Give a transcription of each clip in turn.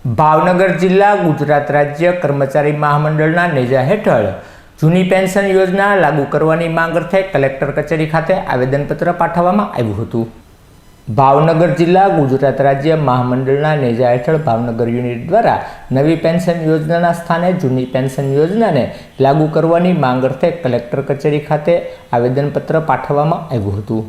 ભાવનગર જિલ્લા ગુજરાત રાજ્ય કર્મચારી મહામંડળના નેજા હેઠળ જૂની પેન્શન યોજના લાગુ કરવાની માંગ અર્થે કલેક્ટર કચેરી ખાતે આવેદનપત્ર પાઠવવામાં આવ્યું હતું। ભાવનગર જિલ્લા ગુજરાત રાજ્ય મહામંડળના નેજા હેઠળ ભાવનગર યુનિટ દ્વારા નવી પેન્શન યોજનાના સ્થાને જૂની પેન્શન યોજનાને લાગુ કરવાની માંગ અર્થે કલેક્ટર કચેરી ખાતે આવેદનપત્ર પાઠવવામાં આવ્યું હતું।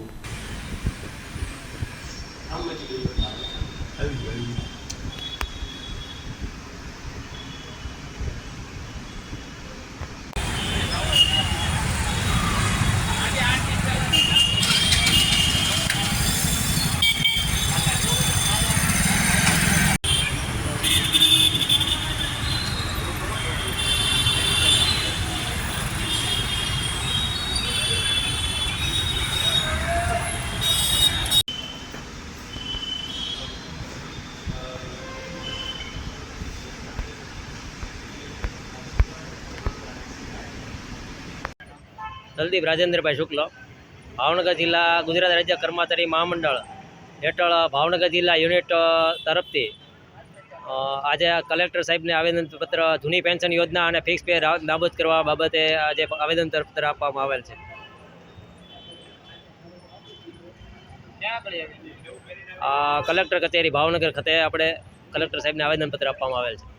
દલદીપ રાજેન્દ્રભાઈ શુક્લ, ભાવનગર જિલ્લા ગુજરાત રાજ્ય કર્મચારી મહામંડળ હેઠળ ભાવનગર જિલ્લા યુનિટ તરફથી આજે કલેક્ટર સાહેબને આવેદનપત્ર જૂની પેન્શન યોજના અને ફિક્સ પે નાબૂદ કરવા બાબતે આજે આવેદનપત્ર આપવામાં આવેલ છે। કલેક્ટર કચેરી ભાવનગર ખાતે આપણે કલેક્ટર સાહેબને આવેદનપત્ર આપવામાં આવેલ છે।